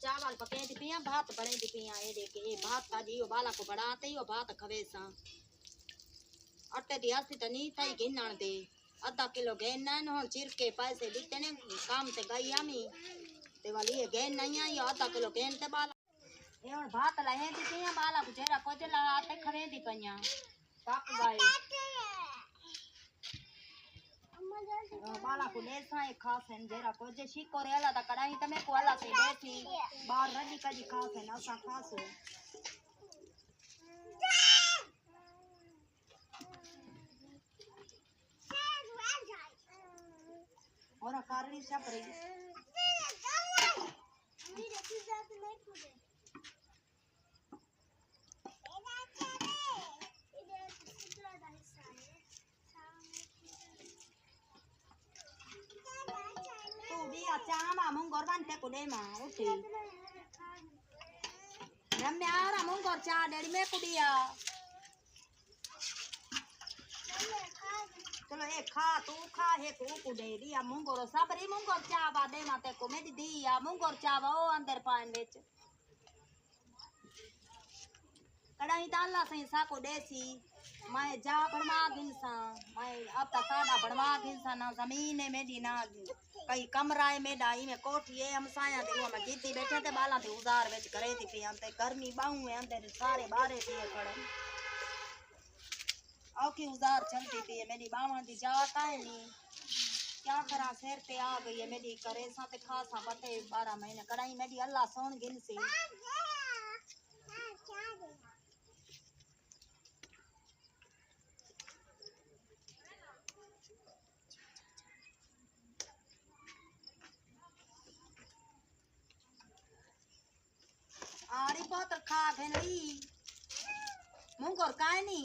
चावल पके दी पिया भात बने दी पिया ए देखे ए भात का जियो बाला को बढ़ाते यो भात खवेसा आटे दी हसी त नी थई गिनण दे आधा किलो गेन न हो चिर के पैसे दिते ने काम से गई आमी ते वाली ये गेन नहीं आई आधा किलो गेन ते बाला ए और भात लहे दी पिया बाला को जेरा को जे लाते खवे दी पिया पक गए बाला को लेसा एक खास है जेरा को जे शी कोरेला ता कढ़ाई तमे को वाला से देसी बाहर रजी कजी खास है ना सा खास है और कारणी सब रही चामा मुंगोर बनते कुडे मा उठी रम्या आरा मुंगोर चा डेडी में कुडिया चलो एक खा तू खा हे को कुडे दिया मुंगोर सबरी मुंगोर चा बादे माते को में दिया मुंगोर चा वो अंदर पान बेच कड़ाई डाला सही सा को देसी मैं जा बड़मा गिनसा मैं अब तक सादा बड़मा गिनसा ना जमीन में दीना कई कमराए में डाई में कोठिए हम साया दे हम जीती बैठे थे बाला थे उजार बेच करे थी पे अंते गर्मी बाहू में अंदर सारे बारे थे खड़े औ की उजार चलती थी मेरी बावा दी जाता है नी क्या करा शेर पे आ गई है मेरी करे सा ते खासा बते 12 महीने कड़ाई मेरी अल्लाह सोन गिन सी आरी बहुत खा भेली मुंगोर काय नी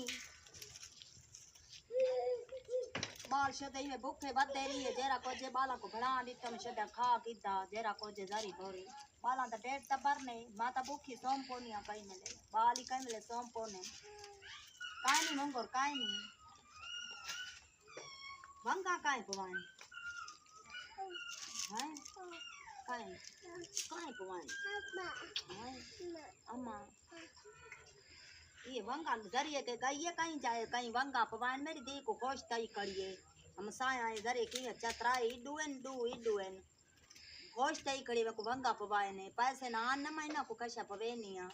बाल शदई में भूखे बदे रही है जेरा को जे बाला को भड़ा दी तुम शदा खा कीता जेरा को जे जारी भोरी बाला द पेट त भरने माता भूखी सोम पोनिया कई मिले बाली कई मिले सोम पोने काय नी मुंगोर काय नी वंगा काय पवान हैं काय काय पवान अम्मा ये वंगा जरिए के गई कहीं जाए कहीं वंगा पवान मेरी दी को खुश तई करिए हम साया जरे की चतरा इडुएन खुश तई करी को वंगा पवाए ने पैसे ना न महीना को कशा पवे नहीं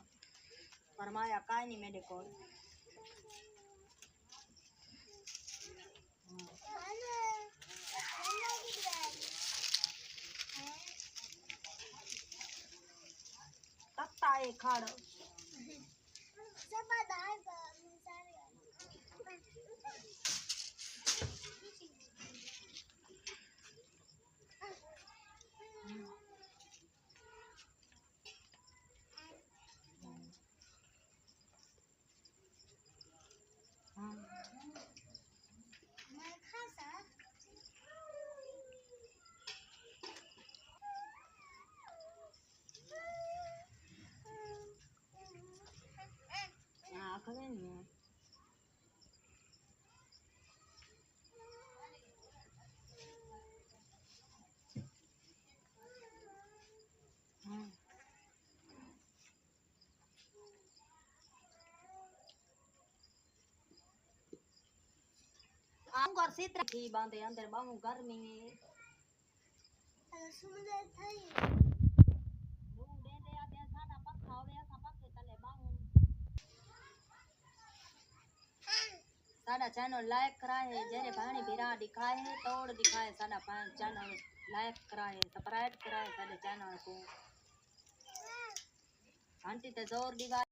फरमाया काय नहीं मेरे को तत्ता एक खाड़ आंगर सित्र थी बांधे अंदर बाहू गर्मी में समुद्र थई दे आते सादा पंखा होवे ऐसा पंखे तले बाहू सादा चैनल लाइक कराए जेरे पानी बिरा दिखाए तोड़ दिखाए सादा चैनल लाइक कराए सब्सक्राइब कराए साडे चैनल को घंटी ते जोर दिवा